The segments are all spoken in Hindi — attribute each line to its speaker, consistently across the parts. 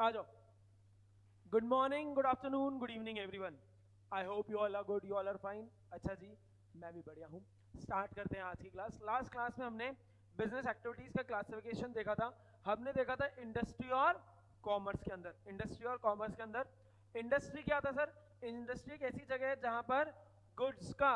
Speaker 1: आ जाओ। Good morning, good afternoon, good evening everyone. I hope you all are good, you all are fine. अच्छा जी, मैं भी बढ़िया हूँ। स्टार्ट करते हैं आज की क्लास। लास्ट क्लास में हमने बिजनेस एक्टिविटीज का क्लासिफिकेशन देखा था। हमने देखा था इंडस्ट्री और कॉमर्स के अंदर। इंडस्ट्री और कॉमर्स के अंदर इंडस्ट्री क्या था सर? इंडस्ट्री एक ऐसी जगह है जहां पर गुड्स का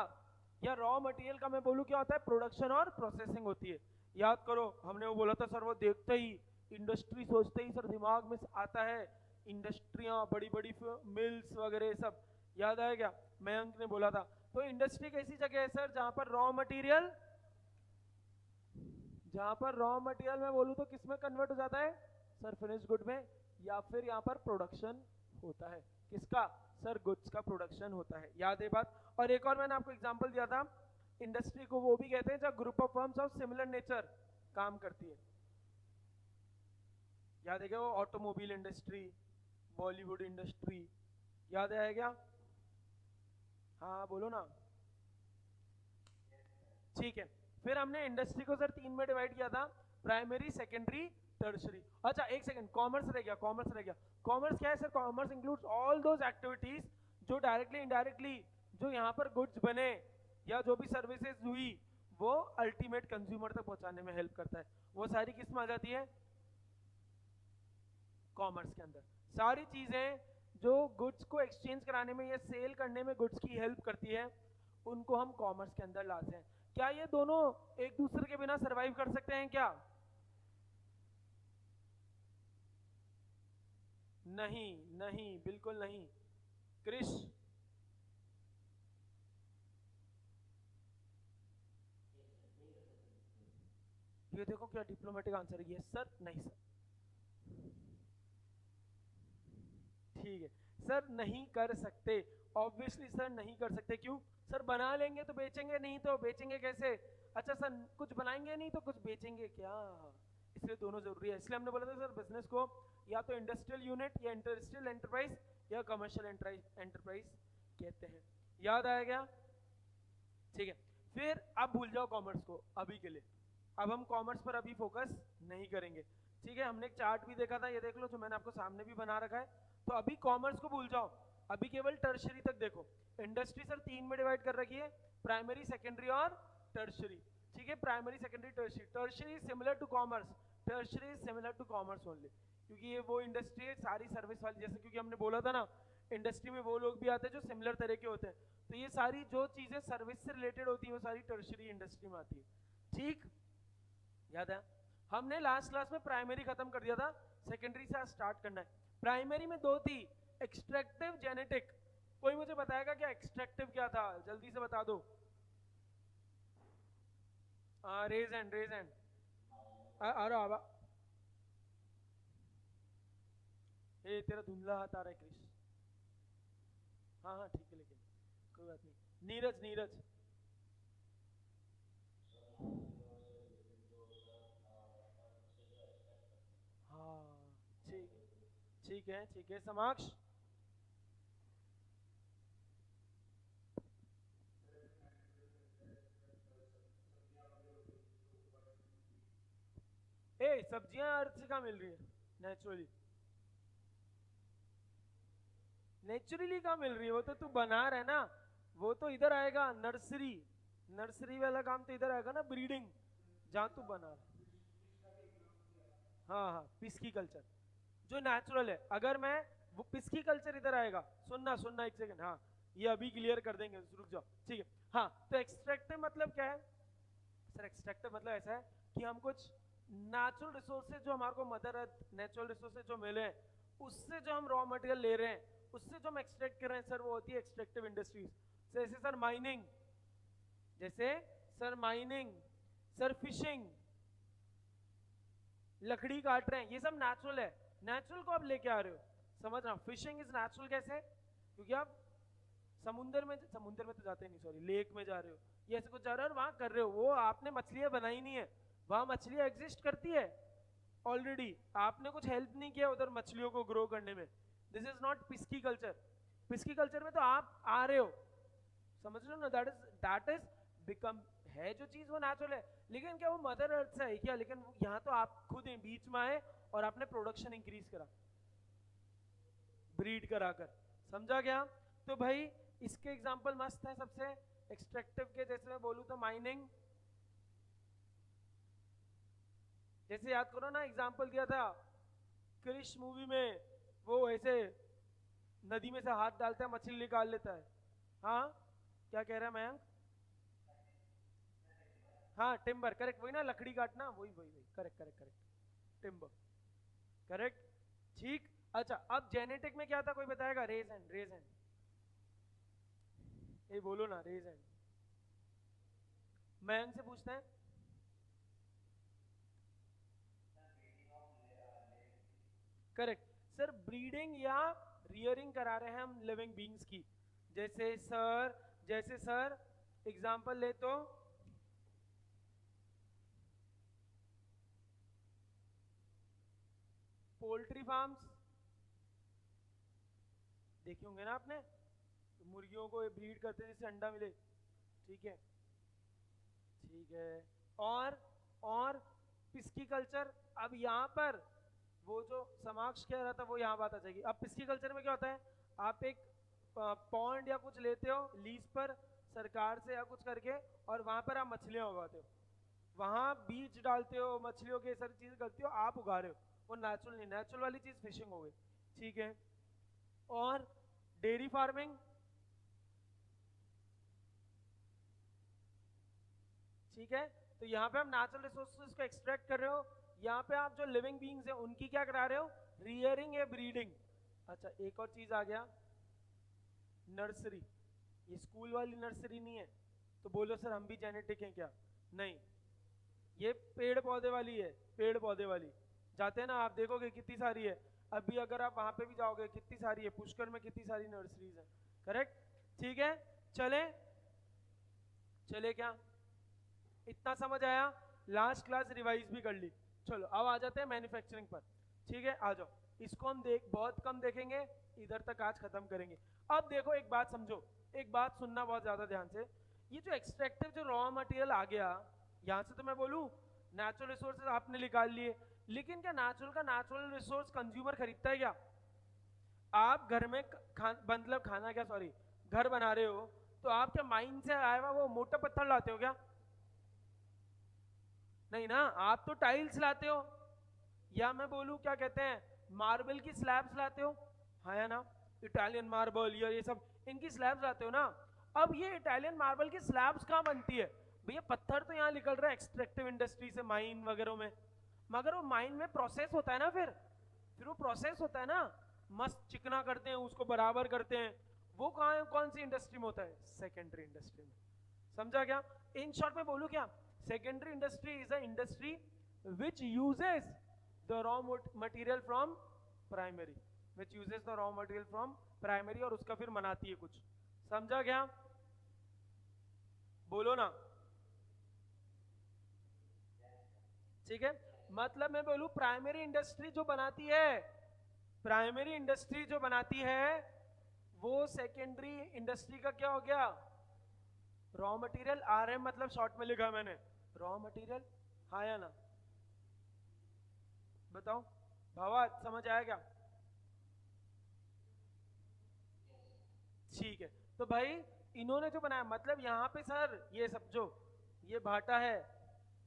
Speaker 1: या रॉ मटेरियल का, मैं बोलूँ क्या होता है, प्रोडक्शन और प्रोसेसिंग होती है। याद करो, हमने वो बोला था सर, वो देखते ही इंडस्ट्री सोचते ही सर दिमाग में आता है इंडस्ट्रियां, बड़ी बड़ी मिल्स वगैरह सब। याद आया क्या? मयंक ने बोला था। तो इंडस्ट्री कैसी जगह है सर जहां पर रॉ मटेरियल मैं बोलूं तो किस में कन्वर्ट हो जाता है सर? फिनिश गुड में, या फिर यहाँ पर प्रोडक्शन होता है किसका सर? गुड्स का प्रोडक्शन होता है। याद है बात? और एक और मैंने आपको एग्जांपल दिया था, इंडस्ट्री को वो भी कहते हैं जब group of firms of similar nature काम करती है। याद है क्या? वो ऑटोमोबाइल इंडस्ट्री, बॉलीवुड इंडस्ट्री, याद है क्या? हाँ बोलो ना। ठीक है, फिर हमने इंडस्ट्री को सर तीन में डिवाइड किया था, प्राइमरी, सेकेंडरी, टर्शरी। अच्छा एक सेकंड, कॉमर्स रह गया, कॉमर्स रह गया। कॉमर्स क्या है sir? Commerce includes all those activities जो डायरेक्टली इनडायरेक्टली, जो यहाँ पर गुड्स बने या जो भी सर्विसेज हुई, वो अल्टीमेट कंज्यूमर तक पहुंचाने में हेल्प करता है। वो सारी किस में आ जाती है? कॉमर्स के अंदर। सारी चीजें जो गुड्स को एक्सचेंज कराने में या सेल करने में गुड्स की हेल्प करती है, उनको हम कॉमर्स के अंदर लाते हैं। क्या ये दोनों एक दूसरे के बिना सरवाइव कर सकते हैं क्या? नहीं नहीं, बिल्कुल नहीं। क्रिश, ये देखो क्या डिप्लोमेटिक आंसर है। यस सर, नहीं सर। ठीक है सर, नहीं कर सकते। ऑब्वियसली सर नहीं कर सकते। क्यों सर? बना लेंगे तो बेचेंगे, नहीं तो बेचेंगे कैसे? अच्छा सर, कुछ बनाएंगे नहीं तो कुछ बेचेंगे क्या? इसलिए दोनों जरूरी है। इसलिए हमने बोला था सर, बिजनेस को या तो इंडस्ट्रियल यूनिट या इंडस्ट्रियल एंटरप्राइज या कमर्शियल एंटरप्राइज कहते हैं। याद आया क्या? ठीक है, फिर अब भूल जाओ कॉमर्स को अभी के लिए। अब हम कॉमर्स पर अभी फोकस नहीं करेंगे। ठीक है, हमने एक चार्ट भी देखा था, ये देख लो जो मैंने आपको सामने भी बना रखा है। तो अभी कॉमर्स को भूल जाओ, अभी केवल टर्शरी तक देखो। इंडस्ट्री सर तीन में डिवाइड कर रखी है, प्राइमरी, सेकेंडरी और टर्शरी। ठीक है, primary, secondary, tertiary. Tertiary similar to commerce, tertiary similar to commerce only, क्योंकि ये वो इंडस्ट्री है सारी सर्विस वाली। जैसे क्योंकि हमने बोला था ना, इंडस्ट्री में वो लोग भी आते हैं जो सिमिलर तरह के होते हैं। तो ये सारी जो चीजें सर्विस से रिलेटेड होती है वो सारी टर्शरी इंडस्ट्री में आती है। ठीक, याद है? हमने लास्ट क्लास में प्राइमरी खत्म कर दिया था, सेकेंडरी से आज स्टार्ट करना है। प्राइमरी में दो थी, एक्सट्रैक्टिव, जेनेटिक। कोई मुझे बताएगा क्या एक्सट्रैक्टिव क्या था? जल्दी से बता दो। Raise hand, raise hand. अरे आवा, ए तेरा धुंधला हाथ आ रहा है क्रिश। हाँ हाँ ठीक है, लेकिन कोई बात नहीं। नीरज, नीरज। हाँ ठीक है, ठीक है, ठीक है। समाक्ष, ए सब्जियां अर्थ से कहाँ मिल रही है? नेचुरली, नेचुरली कहाँ मिल रही है? वो तो तू बना रहा है ना, वो तो इधर आएगा नर्सरी। नर्सरी वाला काम तो इधर आएगा ना, ब्रीडिंग, जहाँ तू बना रहा है। हाँ हाँ, पिस्की कल्चर जो नेचुरल है। अगर मैं वो पिस्की कल्चर इधर आएगा, सुनना सुनना एक सेकंड। हाँ, ये अभी क्लियर कर देंगे, रुक जाओ। ठीक है, हाँ तो एक्सट्रैक्टिव मतलब क्या है सर? एक्सट्रैक्टिव मतलब ऐसा है कि हम कुछ नेचुरल रिसोर्सेज जो हमारे को मदर अर्थ नेचुरल रिसोर्सेज जो मिले हैं, उससे जो हम रॉ मटेरियल ले रहे हैं, उससे जो हम एक्सट्रैक्ट कर रहे हैं सर, वो होती है एक्सट्रैक्टिव इंडस्ट्रीज। जैसे सर माइनिंग, जैसे सर माइनिंग, सर फिशिंग, लकड़ी काट रहे हैं, ये सब नेचुरल है। नेचुरल को आप लेके आ रहे हो, समझ रहा? फिशिंग इज नेचुरल कैसे? क्योंकि आप समुंदर में तो जाते नहीं, सॉरी, लेक में जा रहे हो, ये ऐसे कुछ जा रहे हो और वहां कर रहे हो, वो आपने मछलियां बनाई नहीं है, वहां मछलियां एग्जिस्ट करती है ऑलरेडी, आपने कुछ हेल्प नहीं किया उधर मछलियों को ग्रो करने में। This is not pisciculture. Pisciculture में तो आप आ रहे हो, समझ रहे हो ना? दैट इज बिकम, है जो चीज वो नेचुरल है। लेकिन क्या वो मदर अर्थ से है क्या? लेकिन यहाँ तो आप खुद बीच में आए और आपने प्रोडक्शन इंक्रीज करा। ब्रीड कराकर, समझा क्या? तो भाई इसके एग्जांपल मस्त है सबसे एक्सट्रैक्टिव के, जैसे मैं बोलूँ तो माइनिंग, जैसे याद करो ना एग्जांपल दिया था क्रिश मूवी में, वो ऐसे नदी में से हाथ डालता है मछली निकाल लेता है। हाँ क्या कह रहा है मयंक? हाँ टिम्बर, करेक्ट, वही ना, लकड़ी काटना, वही वही वही, correct correct correct, timber, correct, ठीक। अच्छा अब जेनेटिक में क्या था, कोई बताएगा? रेज हैंड, रेज हैंड, ये बोलो ना, रेज हैंड, मयंक से पूछते हैं। करेक्ट सर, ब्रीडिंग या रियरिंग करा रहे हैं हम लिविंग बींग्स की, जैसे सर एग्जांपल ले तो पोल्ट्री फार्म्स देखे होंगे ना आपने, मुर्गियों को ब्रीड करते हैं जिससे अंडा मिले, ठीक है, ठीक है। और पिस्की कल्चर, अब यहाँ पर वो जो समाक्ष कह रहा था वो यहाँ बात आ जाएगी। अब पिस्की कल्चर में क्या होता है, आप एक पॉन्ड या कुछ लेते हो लीज पर सरकार से या कुछ करके, और वहाँ पर आप मछलियाँ उगाते हो, वहाँ बीज डालते हो, मछलियों के सारी चीज़ करते हो, आप उगा रहे हो, वो नेचुरल नहीं, नेचुरल वाली चीज़ फिशिंग हो गई, ठीक है। और डेयरी फार्मिंग, ठीक है, तो यहाँ पे आप नेचुरल रिसोर्सेज को एक्सट्रैक्ट कर रहे हो, यहाँ पे आप जो लिविंग बीइंग्स है उनकी क्या करा रहे हो, रियरिंग या ब्रीडिंग। अच्छा एक और चीज आ गया, नर्सरी, ये स्कूल वाली नर्सरी नहीं है, तो बोलो सर हम भी जेनेटिक हैं क्या? नहीं, ये पेड़ पौधे वाली है, पेड़ पौधे वाली, जाते हैं ना आप देखोगे कितनी सारी है, अभी अगर आप वहां पे भी जाओगे कितनी सारी है, पुष्कर में कितनी सारी नर्सरीज है, करेक्ट, ठीक है। चले चले क्या, इतना समझ आया? लास्ट क्लास रिवाइज भी कर ली। चलो अब आ जाते हैं मैन्युफैक्चरिंग पर, ठीक है, आ जाओ, इसको हम बहुत कम देखेंगे, इधर तक आज खत्म करेंगे। अब देखो एक बात समझो, एक बात सुनना बहुत ज्यादा ध्यान से, ये जो एक्सट्रैक्टिव जो रॉ मटेरियल आ गया, यहाँ से तो मैं बोलूँ नेचुरल रिसोर्सेज आपने निकाल लिए, लेकिन क्या नेचुरल का नेचुरल रिसोर्स कंज्यूमर खरीदता है क्या? आप घर में मतलब खाना क्या, सॉरी, घर बना रहे हो, तो आप क्या माइन से आया हुआ वो मोटा पत्थर लाते हो क्या? नहीं ना, आप तो टाइल्स लाते हो, या मैं बोलूं क्या कहते हैं, मार्बल की स्लैब्स लाते हो, हाँ या ना, इटालियन मार्बल या ये सब इनकी स्लैब्स लाते हो ना। अब ये इटालियन मार्बल की स्लैब्स कहाँ बनती है भैया? पत्थर तो यहाँ निकल रहा है एक्सट्रैक्टिव इंडस्ट्री से, माइन वगैरह में, मगर वो माइन में प्रोसेस होता है ना, फिर वो प्रोसेस होता है ना, मस्त चिकना करते हैं उसको, बराबर करते हैं, वो कहाँ, कौन सी इंडस्ट्री में होता है? सेकेंडरी इंडस्ट्री में, समझा क्या? इन शॉर्ट में बोलूं क्या, secondary industry is a industry which uses the raw material from primary, which uses the raw material from primary, और उसका फिर बनाती है कुछ, समझा क्या? बोलो ना, ठीक है, मतलब मैं बोलूं प्राइमरी इंडस्ट्री जो बनाती है, प्राइमरी इंडस्ट्री जो बनाती है, वो सेकेंडरी इंडस्ट्री का क्या हो गया? Raw material. आरएम मतलब शॉर्ट में लिखा मैंने, रॉ मटेरियल, हाँ या ना, बताओ भावा, समझ आया क्या? ठीक है, तो भाई इन्होंने जो बनाया, मतलब यहाँ पे सर ये सब जो ये भाटा है,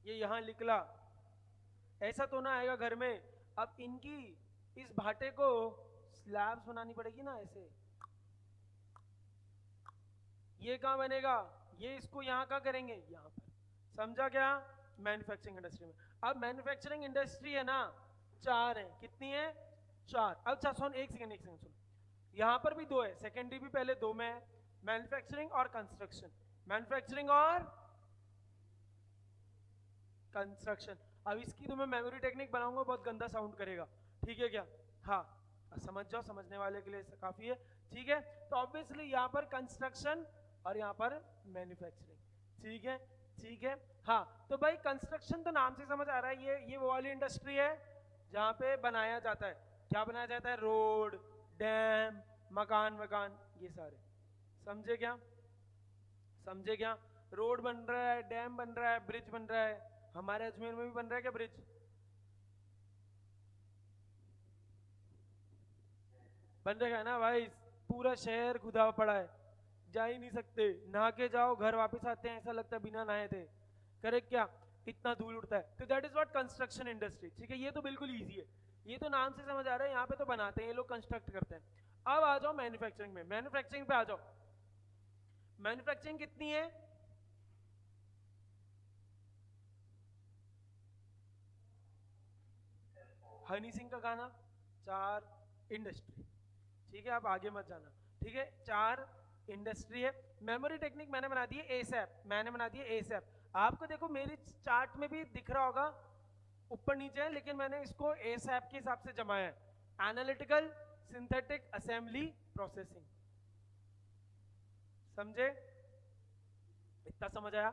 Speaker 1: ये यहाँ निकला, ऐसा तो ना आएगा घर में, अब इनकी इस भाटे को स्लैब्स बनानी पड़ेगी ना ऐसे, ये कहाँ बनेगा, ये इसको यहाँ कहाँ करेंगे, यहाँ पर, समझा क्या? मैन्युफैक्चरिंग इंडस्ट्री में। अब मैन्युफैक्चरिंग इंडस्ट्री है ना, चार है, कितनी है? चार। अच्छा सुन, एक सेकंड सुन, यहाँ पर भी दो है, सेकेंडरी भी पहले दो में है, मैन्युफैक्चरिंग और कंस्ट्रक्शन, मैन्युफैक्चरिंग और कंस्ट्रक्शन। अब इसकी तो मैं मेमोरी टेक्निक बनाऊंगा, बहुत गंदा साउंड करेगा, ठीक है क्या? हाँ समझ जाओ, समझने वाले के लिए काफी है, ठीक है। तो ऑब्वियसली यहाँ पर कंस्ट्रक्शन और यहाँ पर मैन्युफैक्चरिंग, ठीक है, ठीक है। हाँ तो भाई कंस्ट्रक्शन तो नाम से समझ आ रहा है, ये वो वाली इंडस्ट्री है जहाँ पे बनाया जाता है, क्या बनाया जाता है? रोड, डैम, मकान वकान, ये सारे, समझे क्या? समझे क्या? रोड बन रहा है, डैम बन रहा है, ब्रिज बन रहा है, हमारे अजमेर में भी बन रहा है क्या ब्रिज? बन रखा है ना भाई, पूरा शहर खुदा पड़ा है, जा ही नहीं सकते, नहा के जाओ घर वापस आते हैं ऐसा लगता है बिना नहाए थे। करेक्ट क्या? इतना धूल उड़ता है। तो that is what construction industry. ठीक है, ये तो बिल्कुल ईजी है, ये तो नाम से समझ आ रहा है, यहाँ पे तो बनाते हैं ये लोग, कंस्ट्रक्ट करते हैं। अब आ जाओ मैन्युफैक्चरिंग में, मैन्युफैक्चरिंग पे आ जाओ। मैन्युफैक्चरिंग कितनी है? हनी सिंह का गाना, चार इंडस्ट्री। ठीक है, आप आगे मत जाना। ठीक है, चार इंडस्ट्री है। मेमोरी टेक्निक मैंने बना दी है एसएप, मैंने बना दी है एसएप। आपको देखो मेरी चार्ट में भी दिख रहा होगा ऊपर नीचे है, लेकिन मैंने इसको एसएप के हिसाब से जमाया है, एनालिटिकल सिंथेटिक असेंबली प्रोसेसिंग। समझे? इतना समझ आया?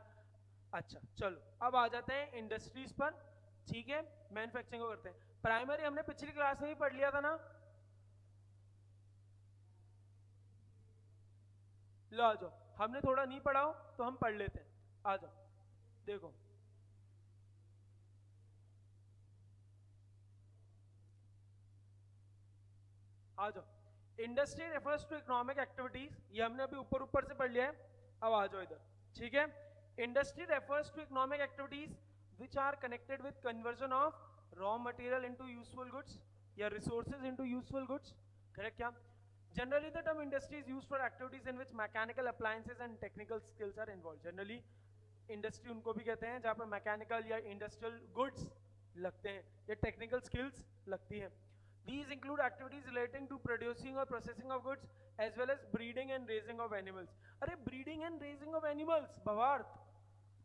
Speaker 1: अच्छा चलो, अब आ जाते हैं इंडस्ट्रीज पर। ठीक है, मैन्युफैक्चरिंग को करते हैं। प्राइमरी हमने पिछली क्लास में भी पढ़ लिया था ना, लो आ जाओ, हमने थोड़ा नहीं पढ़ा हो तो हम पढ़ लेते हैं, आ जाओ देखो। आ जाओ, industry refers to economic activities, ये हमने अभी ऊपर ऊपर से पढ़ लिया है। अब आ जाओ इधर। ठीक है, industry refers to economic activities which are connected with conversion of raw material into useful goods या resources into useful goods. Correct क्या? Generally the term industry is used for activities in which mechanical appliances and technical skills are involve. Generally industry उनको भी कहते हैं जहाँ पर मैकेनिकल या इंडस्ट्रियल गुड्स लगते हैं या टेक्निकल स्किल्स लगती हैं। These include activities relating to producing or processing of goods as well as breeding and raising of animals. अरे breeding and raising of animals भवार्थ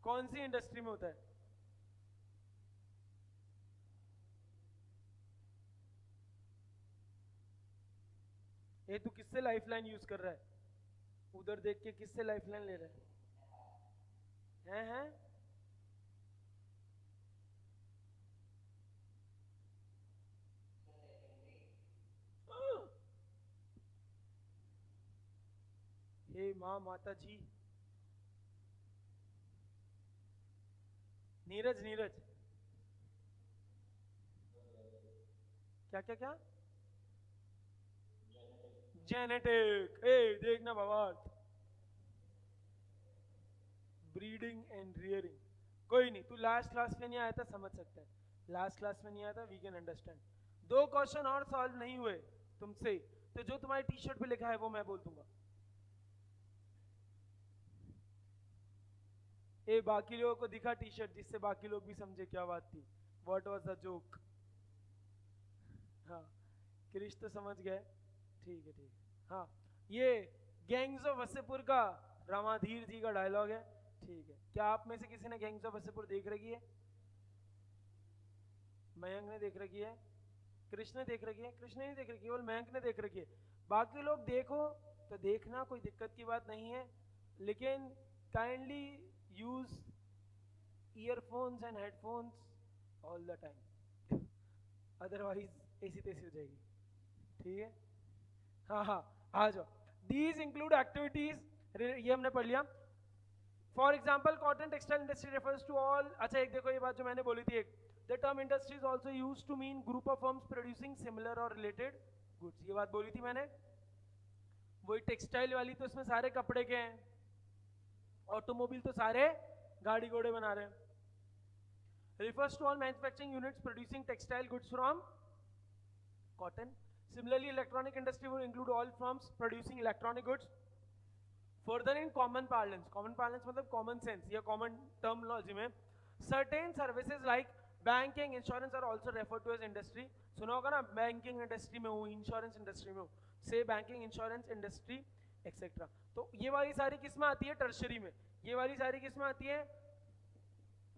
Speaker 1: कौन सी इंडस्ट्री में होता है? ये तू किससे लाइफलाइन यूज कर रहा है? उधर देख के किससे लाइफलाइन ले रहा है? हैं? हे माँ माता जी। नीरज नीरज, क्या क्या क्या? जेनेटिक। ए देखना भवार्थ, ब्रीडिंग एंड रियरिंग। कोई नहीं, तू लास्ट क्लास में नहीं आया था, समझ सकता है, लास्ट क्लास में नहीं आया था, वी कैन अंडरस्टैंड। दो क्वेश्चन और सॉल्व नहीं हुए तुमसे, तो जो तुम्हारी टी शर्ट पे लिखा है वो मैं बोल दूंगा। ए बाकी लोगों को दिखा टी शर्ट, जिससे बाकी लोग भी समझे क्या बात थी, व्हाट वाज द जोक। हाँ, क्रिश तो समझ गए। ठीक है ठीक है, हाँ, ये गैंग्स ऑफ वसेपुर का रामाधीर जी का डायलॉग है। ठीक है, क्या आप में से किसी ने गैंग्स ऑफ वसेपुर देख रखी है? मयंक ने देख रखी है, कृष्ण ने देख रखी है, कृष्ण ने नहीं देख रखी, केवल मयंक ने देख रखी है। बाकी लोग देखो तो देखना, कोई दिक्कत की बात नहीं है, लेकिन kindly use earphones and headphones all the time, otherwise ऐसी तैसी हो जाएगी। ठीक है, हाँ हाँ, आ जाओ। दीज इंक्लूड एक्टिविटीज, ये हमने पढ़ लिया। For example cotton textile industry refers to all. अच्छा एक देखो, ये बात जो मैंने बोली थी, एक the term industry is also use to mean group of firms producing similar और रिलेटेड गुड्स। ये बात बोली थी मैंने, वही टेक्सटाइल वाली तो इसमें सारे कपड़े के हैं, ऑटोमोबाइल तो सारे गाड़ी घोड़े बना रहे हैं। refers to all manufacturing units producing textile goods from cotton. Similarly, electronic industry would include all firms producing electronic goods. Further, in common parlance मतलब common sense या common terminology में, certain services like banking, insurance are also referred to as industry. सुना होगा ना, banking industry में हूँ, insurance industry में हूँ, say banking, insurance industry, etc. तो ये वाली सारी किस में आती है? टर्शरी में। ये वाली सारी किस में आती है?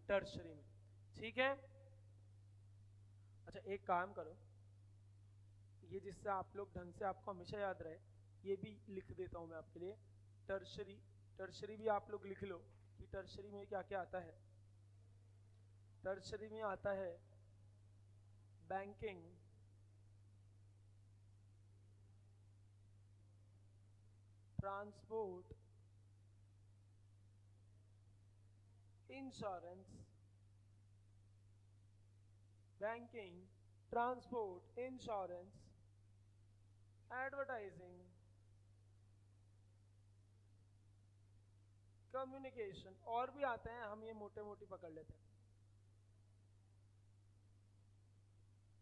Speaker 1: टर्शरी में। ठीक है, अच्छा एक काम करो, ये जिससे आप लोग ढंग से आपको हमेशा याद रहे, ये भी लिख देता हूँ मैं आपके लिए। टर्शरी, टर्शरी भी आप लोग लिख लो कि टर्शरी में क्या क्या आता है। टर्शरी में आता है banking, transport, insurance, banking, transport, insurance advertising, communication, और भी आते हैं, हम ये मोटे मोटी पकड़ लेते हैं।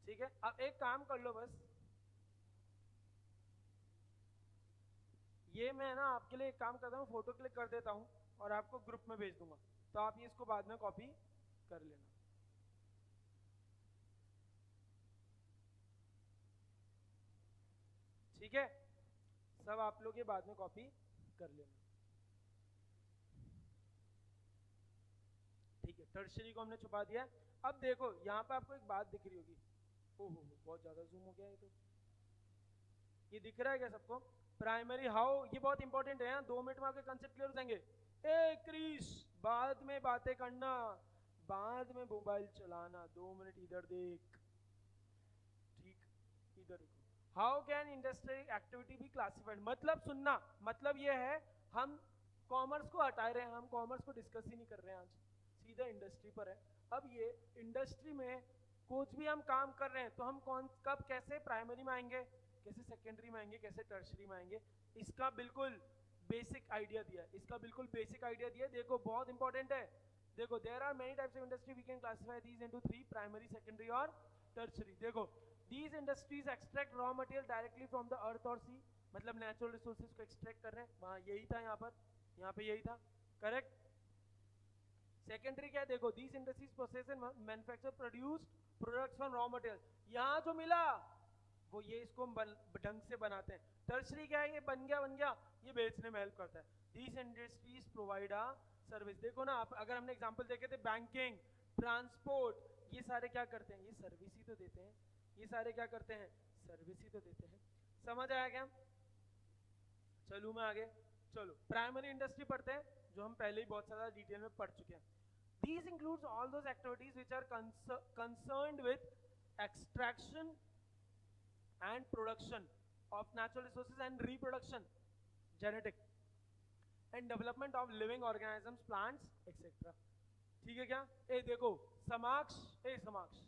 Speaker 1: ठीक है, अब एक काम कर लो बस, ये मैं ना आपके लिए एक काम करता हूँ, फोटो क्लिक कर देता हूँ और आपको ग्रुप में भेज दूंगा, तो आप ये इसको बाद में कॉपी कर लेना। ठीक है, सब आप लोग ये बाद में कॉपी कर लेना। ठीक है, टर्शरी को हमने छुपा दिया। अब देखो यहाँ पे आपको एक बात दिख रही होगी, ओहो बहुत ज्यादा जूम हो गया, ये दिख रहा है क्या सबको? प्राइमरी हाउ, ये बहुत इंपॉर्टेंट है, 2 मिनट में आपके कंसेप्ट क्लियर हो जाएंगे। ए क्रिश, बाद में बातें करना, बाद में मोबाइल चलाना, 2 मिनट इधर देख, ठीक, इधर देखो। How can industry activity be classified, मतलब सुनना, मतलब ये है हम कॉमर्स को हटा रहे हैं, हम कॉमर्स को डिस्कस ही नहीं कर रहे हैं, आज सीधा इंडस्ट्री पर है। अब ये इंडस्ट्री में कुछ भी हम काम कर रहे हैं तो हम कौन कब कैसे प्राइमरी में आएंगे, कैसे सेकेंडरी में आएंगे, कैसे टर्शरी में आएंगे, इसका बिल्कुल बेसिक आइडिया दिया है, इसका बिल्कुल बेसिक आइडिया दिया है। देखो बहुत इंपॉर्टेंट है, देखो there are many types of industry, we can classify these into 3, primary, secondary और टर्शरी। देखो these industries extract raw material directly from the earth और सी, मतलब नेचुरल रिसोर्सेज को एक्सट्रैक्ट कर रहे हैं, वहाँ यही था, यहाँ पे यही था, करेक्ट। सेकेंडरी क्या है, देखो these industries process and manufacture produced products from raw material, यहाँ जो मिला वो ये इसको ढंग से बनाते हैं। टर्शरी क्या है, ये बन गया, ये बेचने में हेल्प करता है। These industries provide a service, देखो ना आप, अगर हमने एग्जांपल देखे थे बैंकिंग, ट्रांसपोर्ट, ये सारे क्या करते हैं, ये सर्विस ही तो देते हैं, ये सारे क्या करते हैं, सर्विस ही तो देते हैं। समझ आया क्या? चलूँ मैं आगे, चलो प्राइमरी इंडस्ट्री पढ़ते हैं, जो हम पहले ही बहुत सारा डिटेल में पढ़ चुके हैं। These includes all those activities which are concerned with extraction and production of natural resources and reproduction, genetic and development of living organisms, plants, etc. ठीक है क्या? ए देखो समाक्ष, ए समाक्ष,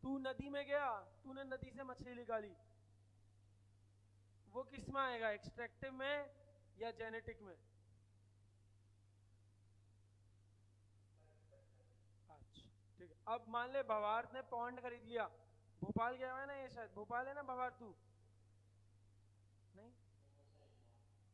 Speaker 1: तू नदी में गया, तूने नदी से मछली निकाली, वो किस में आएगा, एक्सट्रैक्टिव में या जेनेटिक में? ठीक है, अब मान ले भवार्थ ने पॉन्ड खरीद लिया, भोपाल गया हुआ है ना, ये शायद भोपाल है ना भवार्थ, तू नहीं,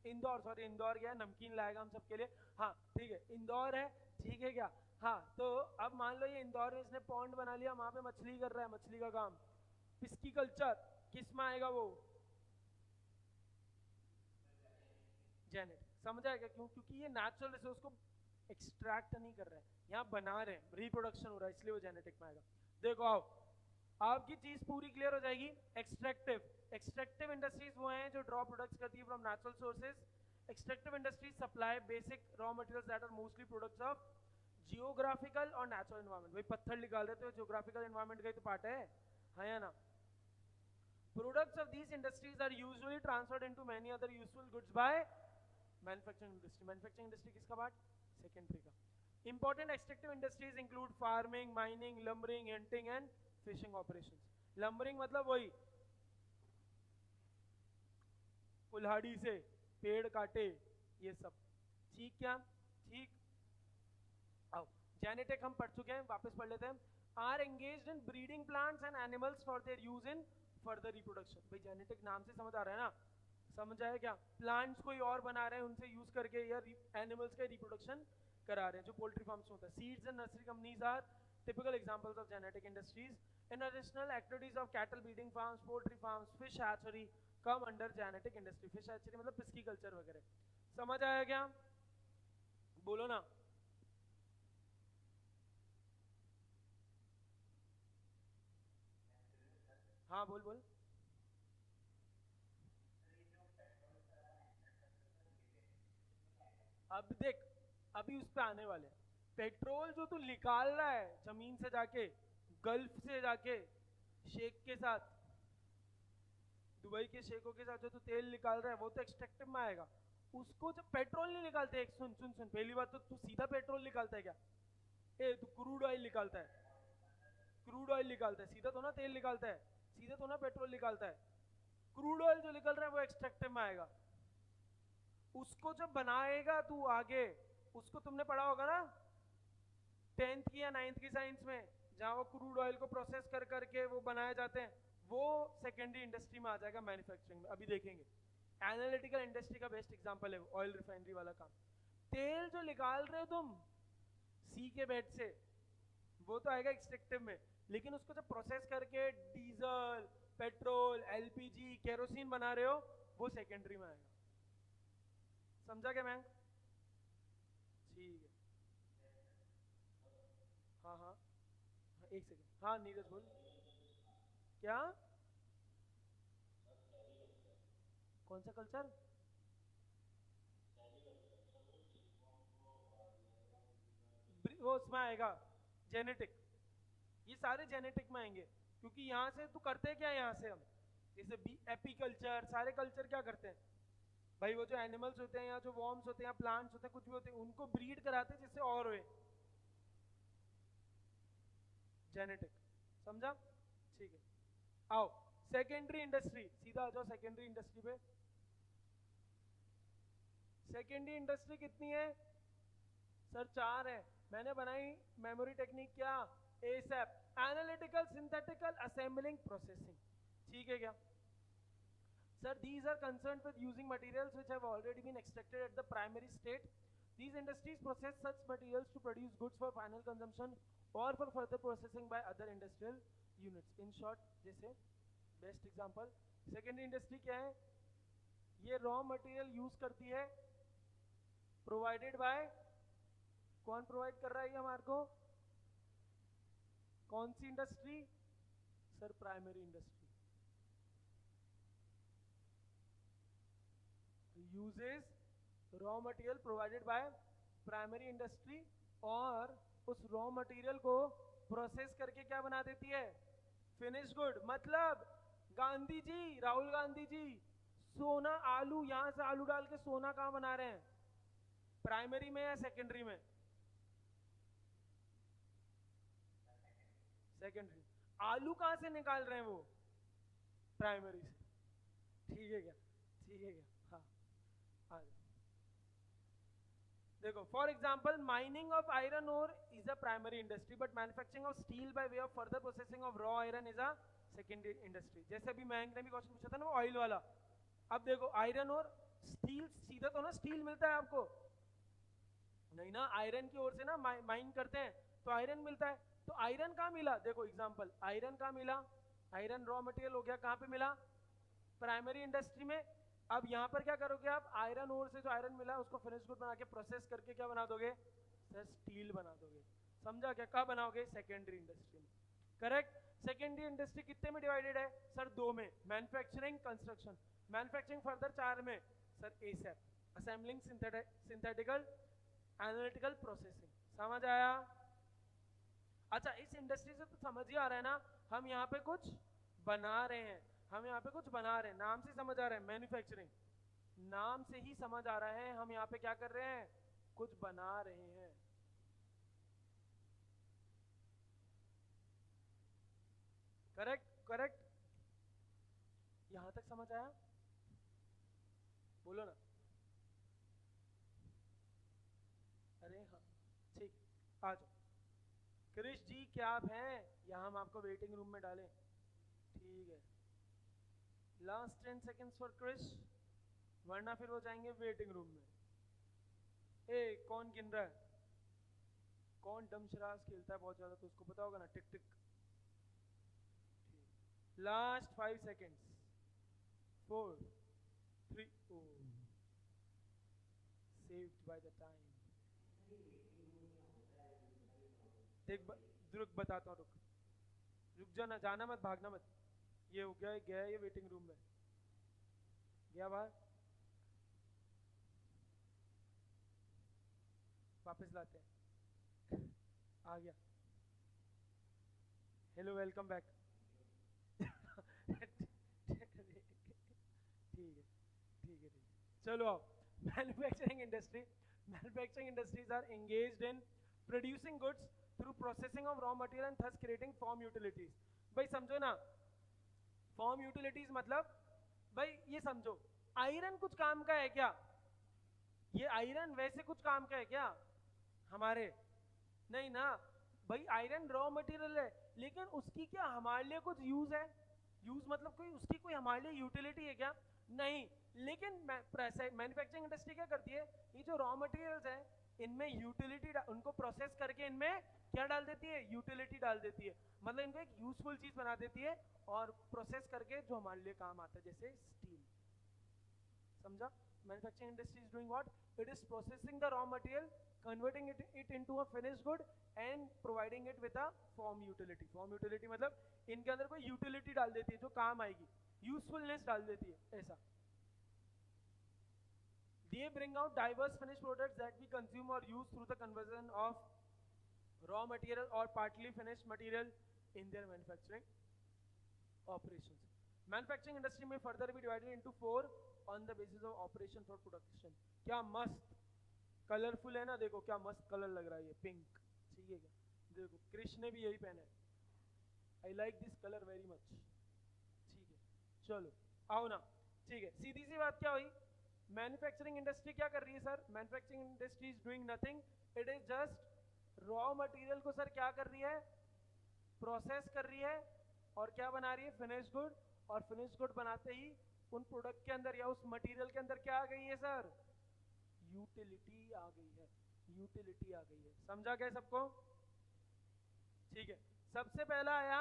Speaker 1: इंदौर, सॉरी इंदौर गया, नमकीन लाएगा हम सबके लिए, हाँ ठीक है इंदौर है, ठीक है क्या? हाँ तो अब मान लो ये इंदौर में इसने पॉन्ड बना लिया, वहां पे मछली कर रहा है, मछली का काम, पिस्की कल्चर, किस में आएगा वो, जेनेट। समझ आएगा क्यों? क्योंकि ये नेचुरल रिसोर्स को एक्सट्रैक्ट नहीं कर रहे हैं, यहाँ बना रहे हैं, रिप्रोडक्शन हो रहा है, इसलिए वो जेनेटिक में आएगा। देखो आओ, आपकी चीज पूरी क्लियर हो जाएगी। एक्सट्रैक्टिव, एक्सट्रैक्टिव इंडस्ट्रीज वो हैं जो ड्रॉ प्रोडक्ट्स करती है from natural sources. Extractive industries supply basic raw materials that are mostly products of geographical और नेचुरल एनवायरनमेंट। भाई पत्थर निकाल रहे थे, जियोग्राफिकल एनवायरनमेंट का ही तो पार्ट है, हाँ या ना? Products of these industries are usually transferred into many other useful goods by manufacturing industry. Manufacturing industry किसका पार्ट? सेकेंडरी का। Important extractive industries include farming, mining, lumbering, hunting and fishing operations. Lumbering मतलब वही कुल्हाड़ी से पेड़ काटे, ये सब, ठीक क्या? ठीक। आओ जेनेटिक हम पढ़ चुके हैं, वापस पढ़ लेते हैं। Are engaged in breeding plants and animals for their use in further reproduction. भाई जेनेटिक नाम से समझ आ रहा है ना, समझ आया क्या? प्लांट्स कोई और बना रहे हैं, उनसे यूज करके या एनिमल्स का रिप्रोडक्शन करा रहे हैं, जो पोल्ट्री फार्म्स होता है। Seeds and nursery companies are typical examples of genetic industries. International activities of cattle breeding farms, poultry farms, fish hatchery come under genetic industry. Fish hatchery मतलब पिस्की कल्चर वगैरह। समझ आया क्या? बोलो ना। हाँ बोल बोल। अब देख, अभी उस पे आने वाले हैं। पेट्रोल जो तू निकाल रहा है जमीन से जाके, गल्फ से जाके, शेख के साथ, दुबई के शेखों के साथ जो तू तेल निकाल रहा है, वो तो एक्सट्रैक्टिव में आएगा। उसको जब पेट्रोल नहीं निकालते, एक सुन सुन सुन, पहली बात तो तू सीधा पेट्रोल निकालता है क्या? ए तू क्रूड ऑयल निकालता है, क्रूड ऑयल निकालता है, सीधा तो ना तेल निकालता है, सीधा तो ना पेट्रोल निकालता है। क्रूड ऑयल जो निकल रहा है वो एक्सट्रैक्टिव में आएगा। उसको जब बनाएगा तू आगे, उसको तुमने पढ़ा होगा ना 10th की या 9th की साइंस में, जहां वो क्रूड ऑयल को प्रोसेस कर करके वो बनाए जाते हैं, वो सेकेंडरी इंडस्ट्री में आ जाएगा, मैन्युफैक्चरिंग में। अभी देखेंगे एनालिटिकल इंडस्ट्री का बेस्ट एग्जांपल है ऑयल रिफाइनरी वाला काम। तेल जो निकाल रहे हो तुम सी के बेड से, वो तो आएगा एक्सट्रैक्टिव में, लेकिन उसको जब प्रोसेस करके डीजल, पेट्रोल, एलपीजी, केरोसिन बना रहे हो, वो सेकेंडरी में आएगा। समझा क्या मैं? ठीक है। हाँ हाँ हाँ, एक सेकंड। हाँ नीरज बोल। क्या? कौन सा कल्चर? वो उसमें आएगा जेनेटिक, ये सारे जेनेटिक में आएंगे, क्योंकि यहाँ से तू करते क्या है, यहाँ से हम जैसे बी एपीकल्चर, सारे कल्चर क्या करते हैं भाई, वो जो एनिमल्स होते हैं या जो वॉर्म्स होते हैं या प्लांट्स होते हैं, कुछ भी होते हैं, उनको ब्रीड कराते हैं जिससे और हुए जेनेटिक। समझा? ठीक है, आओ सेकेंडरी इंडस्ट्री, सीधा आ जाओ सेकेंडरी इंडस्ट्री पे। सेकेंडरी इंडस्ट्री कितनी है सर? 4 है। मैंने बनाई मेमोरी टेक्निक, क्या? ASAP, analytical synthetical assembling processing. ठीक है क्या sir? These are concerned with using materials which have already been extracted at the primary state. These industries process such materials to produce goods for final consumption or for further processing by other industrial units. In short, जैसे बेस्ट एग्जांपल सेकेंडरी इंडस्ट्री क्या है? ये रॉ मटेरियल यूज करती है, प्रोवाइडेड बाय, कौन प्रोवाइड कर रहा है ये हमारे को? कौन सी industry sir? Primary industry. Uses raw material provided by primary industry, और उस रॉ मटेरियल को प्रोसेस करके क्या बना देती है? Finish good. मतलब गांधी जी, राहुल गांधी जी सोना, आलू, यहां से आलू डाल के सोना कहां बना रहे हैं? प्राइमरी में या सेकेंडरी में? सेकेंडरी। आलू कहां से निकाल रहे हैं वो? प्राइमरी से। ठीक है क्या? ठीक है क्या? हाँ आ जाओ। देखो for example mining of iron ore is a primary industry, but manufacturing of steel by way of further processing of raw iron is a secondary industry. जैसे अभी मयंक ने भी क्वेश्चन पूछा था ना वो ऑयल वाला। अब देखो आयरन और स्टील, सीधा तो ना स्टील मिलता है आपको नहीं ना, आयरन की ओर से ना माइन करते हैं तो आयरन मिलता है। तो आयरन कहाँ मिला? देखो एग्जांपल, आयरन कहाँ मिला? आयरन रॉ मटेरियल हो गया, कहाँ पे मिला? प्राइमरी इंडस्ट्री में। अब यहाँ पर क्या करोगे आप? आयरन ओर से जो आयरन मिला उसको फिनिश गुड बना के प्रोसेस करके क्या बना दोगे सर? स्टील बना दोगे। समझा क्या? कहाँ बनाओगे? सेकेंडरी इंडस्ट्री में। करेक्ट। सेकेंडरी इंडस्ट्री कितने में डिवाइडेड है सर? 2 में, मैन्युफैक्चरिंग, कंस्ट्रक्शन। मैन्युफैक्चरिंग फर्दर 4 में sir, ASAP, assembling, synthetical, analytical processing. समझ आया? अच्छा इस इंडस्ट्री से तो समझ ही आ रहा है ना, हम यहाँ पे कुछ बना रहे हैं, हम यहाँ पे कुछ बना रहे हैं, नाम से समझ आ रहा है, मैन्युफैक्चरिंग नाम से ही समझ आ रहा है, हम यहाँ पे क्या कर रहे हैं? कुछ बना रहे हैं। Correct correct. यहां तक समझ आया? बोलो ना। अरे हाँ ठीक, आ जाओ। क्रिश जी क्या आप हैं? यहाँ हम आपको वेटिंग रूम में डालें? ठीक है, लास्ट 10 सेकेंड्स फॉर क्रिश, वरना फिर वो जाएंगे वेटिंग रूम में। ए कौन गिन रहा है? कौन डमशराज खेलता है बहुत ज्यादा, तो उसको पता होगा ना, tick tick. Last 5 seconds, 4 3, oh saved by the time. देख रुक बताता हूँ, रुक रुक जाना, जाना मत, भागना मत। ये हो गया, गया ये वेटिंग रूम में, गया बाहर, वापस लाते हैं। आ गया। Hello welcome back. ठीक है ठीक है ठीक है, चलो आओ। Manufacturing industry, manufacturing industries are engaged in producing goods through processing of raw material and thus creating form utilities. भाई समझो ना, फॉर्म यूटिलिटीज मतलब भाई ये समझो, आयरन कुछ काम का है क्या? ये आयरन वैसे कुछ काम का है क्या हमारे? नहीं ना भाई, आयरन रॉ मटेरियल है, लेकिन उसकी क्या हमारे लिए कुछ यूज है? यूज मतलब कोई उसकी कोई हमारे लिए यूटिलिटी है क्या? नहीं। लेकिन मैन्युफैक्चरिंग इंडस्ट्री क्या करती है, ये जो रॉ मटेरियल्स है इनमें यूटिलिटी, उनको प्रोसेस करके इनमें क्या डाल देती है? यूटिलिटी डाल देती है, मतलब इनको एक यूजफुल चीज बना देती है और प्रोसेस करके जो हमारे लिए काम आता है, जैसे स्टील। समझा? Manufacturing industry is doing what? It is processing the raw material, converting it into a finished good and providing it with a form utility. form utility मतलब इनके अंदर कोई यूटिलिटी डाल देती है जो काम आएगी, यूजफुलनेस डाल देती है, ऐसा। They bring out diverse finished products that we consume or use through the conversion of raw material or partly finished material in their manufacturing operations. Manufacturing industry may further be divided into 4 on the basis of operation for production. क्या मस्त कलरफुल है ना, देखो क्या मस्त कलर लग रहा है ये पिंक, ठीक है क्या? देखो कृष्ण ने भी यही पहना है, I like this colour very much, ठीक है। चलो आओ ना, ठीक है, सीधी सी बात क्या हुई, मैन्युफैक्चरिंग इंडस्ट्री क्या कर रही है sir? Manufacturing industry is doing nothing, it is just raw material को सर क्या कर रही है? प्रोसेस कर रही है और क्या बना रही है? Finish good. और फिनिश गुड बनाते ही उन प्रोडक्ट के अंदर या उस मटेरियल के अंदर क्या आ गई है सर? यूटिलिटी आ गई है, यूटिलिटी आ गई है। समझा क्या सबको? ठीक है। सबसे पहला आया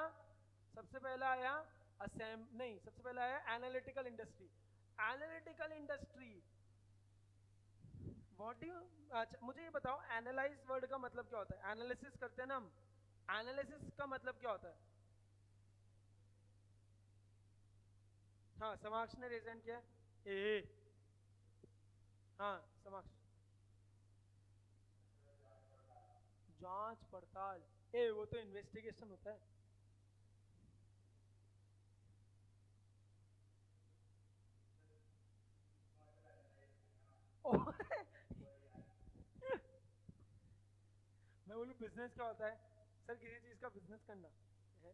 Speaker 1: असेंब नहीं, सबसे पहला आया analytical industry. Analytical industry what do you, अच्छा मुझे ये बताओ, एनालाइज वर्ड का मतलब क्या होता है? एनालिसिस करते हैं ना हम, एनालिसिस का मतलब क्या होता है? हाँ, समाक्ष ने रेजेंट किया ए, हाँ समाक्ष, जांच पड़ताल, ए वो तो इन्वेस्टिगेशन होता है। मैं बोलूँ बिजनेस क्या होता है सर? किसी चीज का बिजनेस करना है,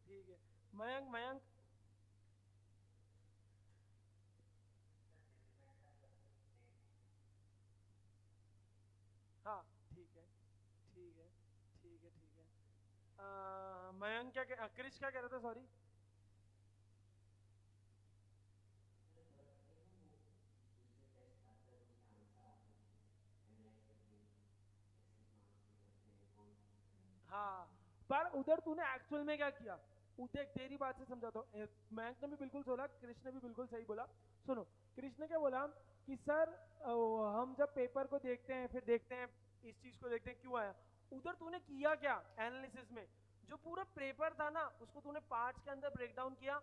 Speaker 1: ठीक है। मयंक, मयंक हाँ ठीक है, ठीक है, ठीक है, ठीक है। मयंक क्रिश क्या कह रहा था, सॉरी? हाँ, पर उधर तूने एक्चुअल में क्या किया? देख तेरी बात से समझाता हूँ, मयंक ने भी बिल्कुल बोला, कृष्ण ने भी बिल्कुल सही बोला। सुनो, कृष्ण ने क्या बोला कि सर हम जब पेपर को देखते हैं, फिर देखते हैं इस चीज को, देखते हैं क्यों आया। उधर तूने किया क्या एनालिसिस में? जो पूरा पेपर था ना उसको तूने पार्ट्स के अंदर ब्रेक डाउन किया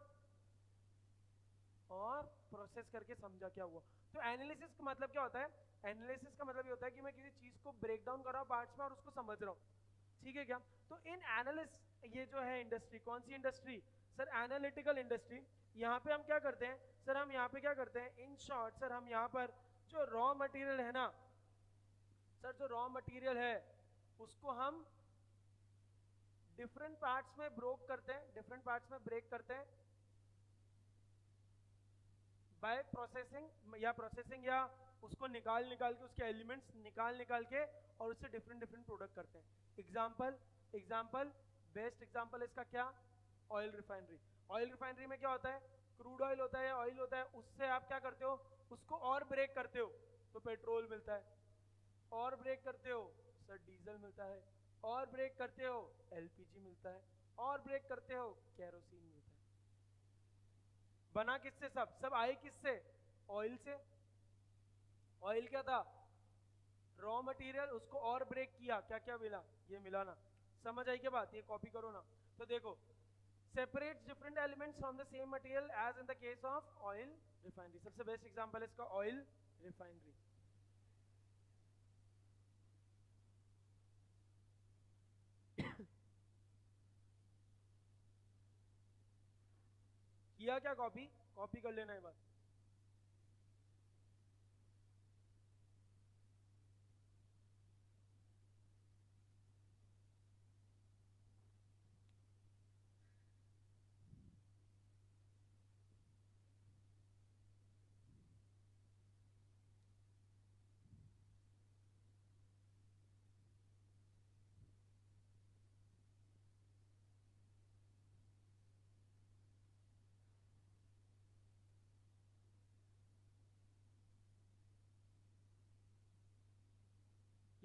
Speaker 1: और प्रोसेस करके समझा क्या हुआ। तो एनालिसिस का मतलब क्या होता है? एनालिसिस का मतलब ये होता है कि मैं किसी चीज को ब्रेक डाउन कर रहा हूँ पार्ट्स में और उसको समझ रहा हूँ, ठीक है क्या? तो इन एनालिस्ट, ये जो है इंडस्ट्री, कौन सी इंडस्ट्री सर? Analytical industry. यहाँ पे हम क्या करते हैं सर? हम यहाँ पे क्या करते हैं, इन शॉर्ट सर, हम यहाँ पर जो रॉ मटेरियल है ना सर, जो रॉ मटेरियल है उसको हम डिफरेंट पार्ट्स में ब्रोक करते हैं, डिफरेंट पार्ट्स में ब्रेक करते हैं बाय प्रोसेसिंग, या उसको निकाल के उसके एलिमेंट्स निकाल के और उससे डिफरेंट डिफरेंट प्रोडक्ट करते हैं। एग्जाम्पल बेस्ट एग्जाम्पल इसका क्या? Oil refinery. ऑयल रिफाइनरी में क्या होता है? क्रूड ऑयल होता है, ऑयल होता है, उससे आप क्या करते हो? उसको और ब्रेक करते हो तो पेट्रोल मिलता है, और ब्रेक करते हो सर डीजल मिलता है, और ब्रेक करते हो एलपीजी मिलता है, और ब्रेक करते हो केरोसिन मिलता है। बना किससे? सब आए किससे? ऑयल से। ऑयल क्या था? रॉ मटेरियल, उसको और ब्रेक किया, क्या क्या मिला? ये मिला ना। समझ आई क्या बात? ये कॉपी करो ना। तो देखो, separates different elements from the same material as in the case of oil refinery. सबसे बेस्ट एग्जांपल है इसका ऑयल रिफाइनरी। किया क्या? कॉपी कॉपी कर लेना एक बार।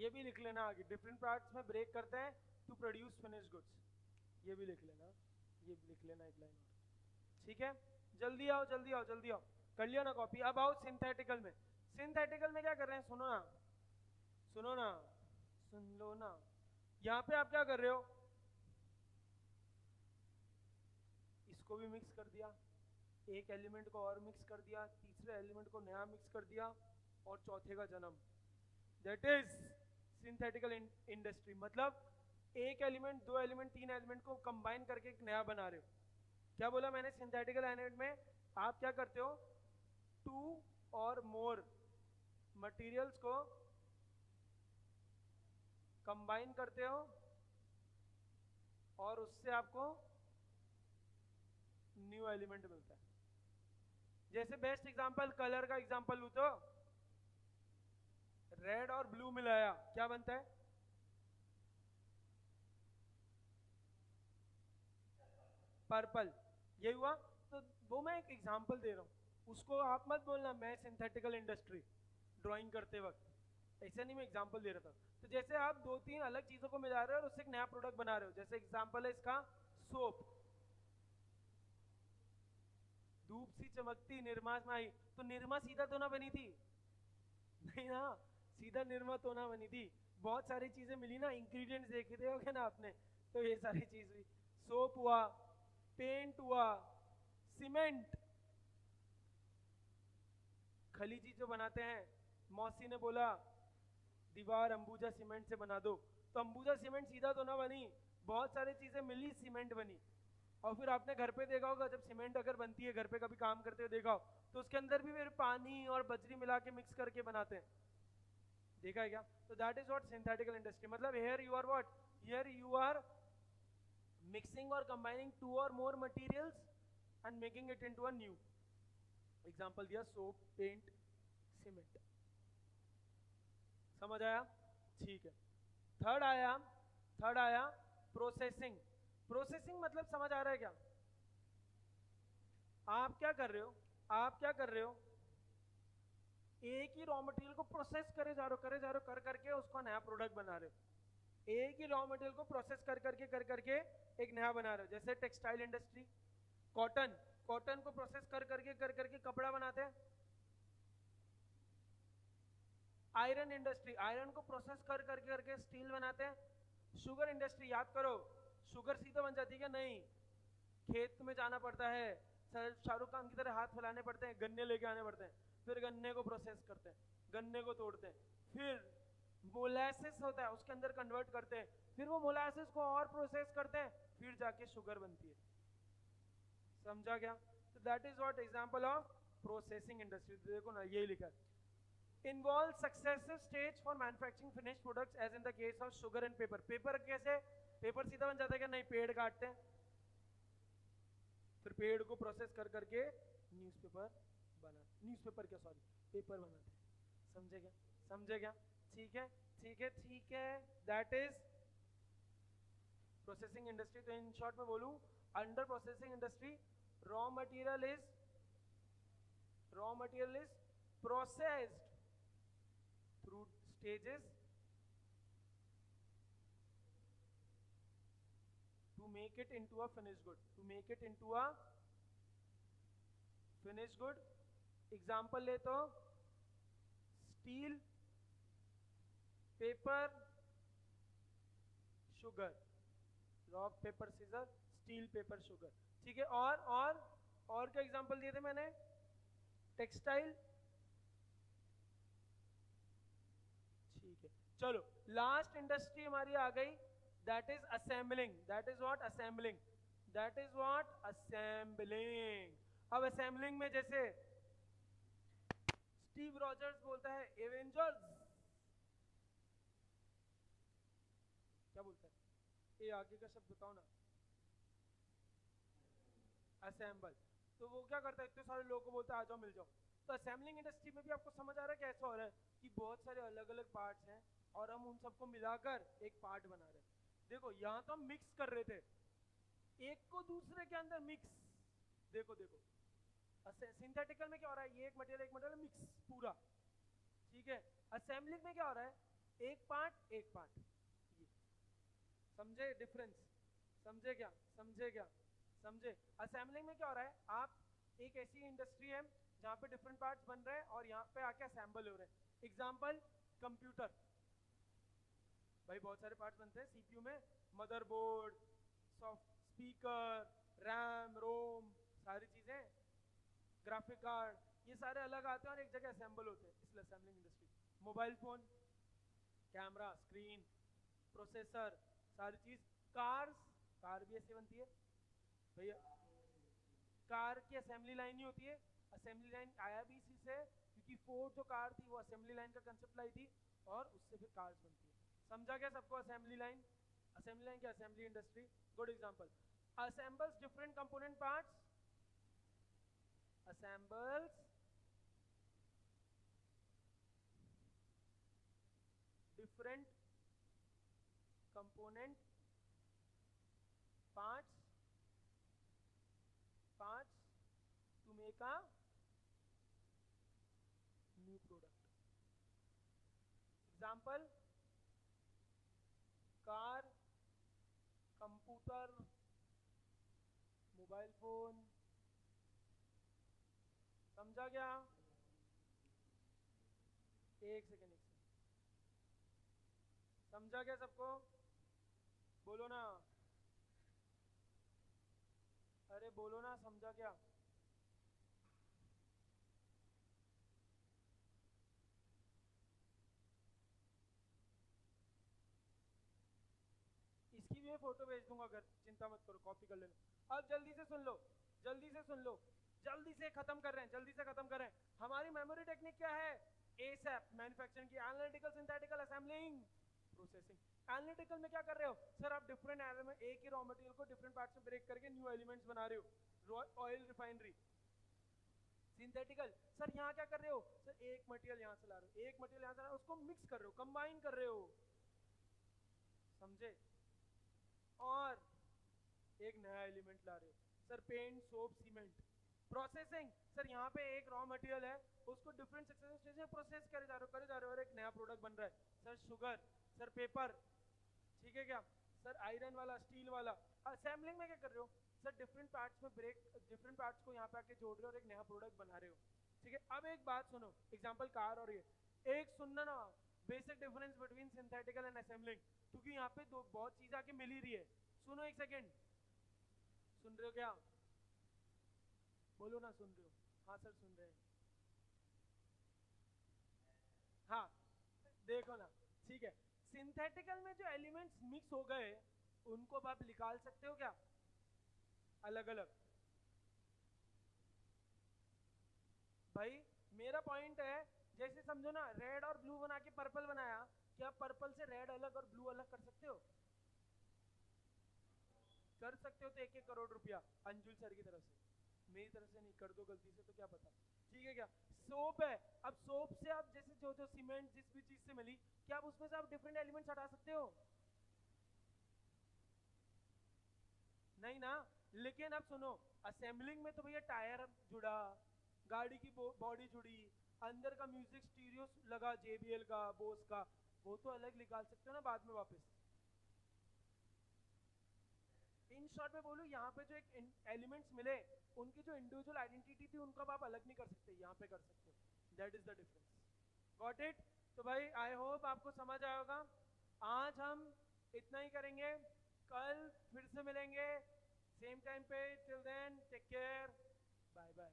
Speaker 1: ये भी लिख लेना आगे, डिफरेंट पार्ट्स में ब्रेक करते हैं टू प्रोड्यूस फिनिश गुड्स, ये भी लिख लेना, ये भी लिख लेना एक लाइन और। ठीक है, जल्दी आओ जल्दी आओ जल्दी आओ, कर लिया ना कॉपी। अब आओ सिंथेटिकल में। सिंथेटिकल में क्या कर रहे हैं, सुनो ना सुनो ना सुन लो ना। यहाँ पे आप क्या कर रहे हो, इसको भी मिक्स कर दिया, एक एलिमेंट को और मिक्स कर दिया, तीसरे एलिमेंट को नया मिक्स कर दिया, और चौथे का जन्म। That is synthetical industry. मतलब एक एलिमेंट, दो एलिमेंट, तीन एलिमेंट को कंबाइन करके एक नया बना रहे हो। क्या बोला मैंने, सिंथेटिकल एलिमेंट में आप क्या करते हो, टू और मोर मटेरियल्स को कंबाइन करते हो और उससे आपको न्यू एलिमेंट मिलता है। जैसे बेस्ट एग्जांपल, कलर का एग्जांपल लूं तो रेड और ब्लू मिलाया, क्या बनता है, पर्पल। ये हुआ। तो वो मैं एक एग्जांपल दे रहा हूँ, उसको आप मत बोलना मैं सिंथेटिकल इंडस्ट्री ड्राइंग करते वक्त, ऐसा नहीं, मैं एग्जांपल दे रहा था। तो जैसे आप दो तीन अलग चीजों को मिला रहे हो और उससे एक नया प्रोडक्ट बना रहे हो, जैसे एग्जांपल है इसका सोप, धूप सी चमकती निरमा में आई, तो निरमा सीधा तो ना बनी थी, नहीं ना, सीधा निरमा तो ना बनी थी, बहुत सारी चीजें मिली ना, इंग्रेडिएंट्स देखे थे होगे ना आपने, तो ये सारी चीज हुई। सोप हुआ, पेंट हुआ, सीमेंट, खलीजी जो बनाते हैं, मौसी ने बोला दीवार अंबुजा सीमेंट से बना दो, तो अंबुजा सीमेंट सीधा तो ना बनी, बहुत सारी चीजें मिली, सीमेंट बनी। और फिर आपने घर पे देखा होगा, जब सीमेंट अगर बनती है घर पे, कभी काम करते हुए देखा हो, तो उसके अंदर भी फिर पानी और बजरी मिला के मिक्स करके बनाते हैं, देखा है क्या। तो that is what synthetical industry, मतलब here you are what, here you are mixing or combining two or more materials and making it into a new. Example दिया सोप, पेंट, सीमेंट, समझ आया, ठीक है। थर्ड आया प्रोसेसिंग। प्रोसेसिंग मतलब समझ आ रहा है क्या, आप क्या कर रहे हो, आप क्या कर रहे हो, एक ही रॉ मटेरियल को प्रोसेस करे जा रहे हो, करे जा रहे हो, कर करके उसका नया प्रोडक्ट बना रहे हो। एक ही रॉ मटेरियल को प्रोसेस कर करके एक नया बना रहे हो। जैसे टेक्सटाइल इंडस्ट्री, कॉटन, कॉटन को प्रोसेस कर करके कपड़ा बनाते हैं। आयरन इंडस्ट्री, आयरन को प्रोसेस कर करके स्टील बनाते हैं। शुगर इंडस्ट्री, याद करो, शुगर सीधा बन जाती है क्या, नहीं, खेत में जाना पड़ता है, शाहरुख खान की तरह हाथ फैलाने पड़ते हैं, गन्ने लेके आने पड़ते हैं, फिर गन्ने को प्रोसेस करते हैं, गन्ने को तोड़ते हैं, फिर मोलासिस होता है उसके अंदर कन्वर्ट करते हैं, फिर वो मोलासिस को और प्रोसेस करते हैं, फिर जाके शुगर बनती है। समझा क्या। तो that is what example of processing industry. देखो ना यही लिखा है, involve successive stage for manufacturing finished products as in the case of sugar and paper। Paper कैसे, पेपर सीधा बन जाता है क्या, नहीं, पेड़ काटते हैं, फिर पेड़ को प्रोसेस कर करके न्यूज़पेपर बना, न्यूज़पेपर क्या सॉरी, पेपर बनाते हैं। समझे क्या, समझे क्या, ठीक है ठीक है ठीक है। That is processing industry. तो इन शॉर्ट में बोलूं, under processing industry raw material is processed through stages to make it into a finished good, to make it into a finished good। Example ले तो steel, paper, sugar, rock paper scissor, steel paper sugar, ठीक है। और क्या एग्जाम्पल दिए थे मैंने, टेक्सटाइल, ठीक है। चलो लास्ट इंडस्ट्री हमारी आ गई, that is assembling. That is what, assembling, that is what, assembling. अब असेंबलिंग में जैसे स्टीव रॉजर्स बोलता है एवेंजर्स, क्या बोलता है, ये आगे का शब्द बताओ ना, असेंबल। तो वो क्या करता है, इतने सारे लोगों को बोलता है आ जाओ मिल जाओ। तो असेंबलिंग इंडस्ट्री में भी आपको समझ आ रहा है कैसा हो रहा है, कि बहुत सारे अलग अलग पार्ट्स हैं और हम उन सबको मिलाकर एक पार्ट बना रहे हैं। देखो यहाँ तो हम मिक्स कर रहे थे, एक को दूसरे के अंदर मिक्स, देखो देखो सिंथेटिकल में क्या हो रहा है, ये एक मटेरियल मिक्स पूरा, ठीक है। असेंबलिंग में क्या हो रहा है, एक पार्ट एक पार्ट, ये समझे डिफरेंस? समझे क्या? समझे क्या? समझे? असेंबलिंग में क्या हो रहा है, आप एक ऐसी इंडस्ट्री है जहाँ पे डिफरेंट पार्ट्स बन रहे हैं और यहाँ पे आके असेंबल हो रहे हैं। एग्जाम्पल कंप्यूटर, भाई बहुत सारे पार्ट्स बनते हैं सीपीयू में, मदरबोर्ड, सॉफ्ट स्पीकर, रैम, रोम, सारी चीजें, ग्राफिक कार्ड, ये सारे अलग आते हैं और एक जगह असेंबल होते हैं, इसलिए assembling industry. Mobile phone, camera, screen, processor, सारी चीज। कार्स, कार भी ऐसे बनती है भैया, कार की असेंबली लाइन ही होती है। असेंबली लाइन आया भी इसी से, क्योंकि फोर्ड जो कार थी वो असेंबली लाइन का कंसेप्ट लाई थी और उससे फिर कार्स बनती है। समझा क्या सबको असेंबली लाइन? असेंबली लाइन क्या, assembly industry. Good example, assembles different component parts, assembles different component parts to make a new product. Example, car, computer, mobile phone. समझा क्या? एक सेकेंड, समझा क्या सबको? बोलो ना, अरे बोलो ना, समझा क्या? इसकी भी मैं फोटो भेज दूंगा, अगर चिंता मत करो, कॉपी कर लेना। अब जल्दी से सुन लो, जल्दी से सुन लो, जल्दी से खत्म कर रहे हैं, जल्दी से खत्म कर रहे हैं। हमारी मेमोरी टेक्निक क्या है? एसएप, मैन्युफैक्चरिंग की, analytical synthetical assembling, processing. Analytical में क्या कर रहे हो सर? आप डिफरेंट एलिमेंट, एक ही रॉ मटेरियल को डिफरेंट पार्ट्स में ब्रेक करके न्यू एलिमेंट्स बना रहे हो, ऑयल रिफाइनरी। सिंथेटिकल, सर यहाँ क्या कर रहे हो सर? एक मटेरियल यहाँ से ला रहे हो, एक मटेरियल यहाँ से ला रहे हो, उसको मिक्स कर रहे हो, कंबाइन कर रहे हो, समझे? और एक नया एलिमेंट ला रहे हो, sir paint, soap, cement. Processing, sir यहाँ पे एक रॉ मटेरियल है, उसको डिफरेंट सक्सेसिव स्टेज में प्रोसेस करे जा रहे हो, करे जा रहे हो, और एक नया प्रोडक्ट बन रहा है। सर शुगर, सर पेपर, ठीक है क्या? सर आयरन वाला, स्टील वाला। असेंबलिंग में क्या कर रहे हो सर? डिफरेंट पार्ट्स में ब्रेक, डिफरेंट पार्ट्स को यहाँ पे आके जोड़ रहे हो और एक नया प्रोडक्ट बना रहे हो, ठीक है? अब एक बात सुनो, एग्जांपल कार और ये, एक सुनना ना, basic difference between synthetical and assembling, क्योंकि यहाँ पे दो बहुत चीज आके मिल ही रही है। सुनो एक सेकेंड, सुन रहे हो क्या? बोलो ना, सुन रहे हो? हाँ सर सुन रहे हैं। हाँ देखो ना, ठीक है, सिंथेटिकल में जो एलिमेंट्स मिक्स हो गए उनको अब आप निकाल सकते हो क्या अलग अलग? भाई मेरा पॉइंट है, जैसे समझो ना, रेड और ब्लू बना के पर्पल बनाया, क्या पर्पल से रेड अलग और ब्लू अलग कर सकते हो? कर सकते हो, तो 1-1 करोड़ रुपया अंजुल सर की तरफ से, मेरी तरफ से नहीं, कर दो गलती से तो क्या पता, ठीक है क्या? सोप है, अब सोप से आप जैसे जो जो सीमेंट जिस भी चीज से मिली, क्या आप उसमें से आप डिफरेंट एलिमेंट्स हटा सकते हो? नहीं ना। लेकिन अब सुनो, असेंबलिंग में तो भैया टायर जुड़ा, गाड़ी की बॉडी जुड़ी, अंदर का म्यूजिक स्टीरियो लगा, जेबीएल का, बोस का, वो तो अलग निकाल सकते हो ना बाद में वापस। इन शॉर्ट में बोलूं, यहाँ पे जो एक एलिमेंट्स मिले, उनकी जो इंडिविजुअल आइडेंटिटी थी उनको अब आप अलग नहीं कर सकते, यहाँ पे कर सकते हो। That is the difference. Got it? तो भाई आई होप आपको समझ आया होगा। आज हम इतना ही करेंगे, कल फिर से मिलेंगे सेम टाइम पे। Till then take care, bye bye.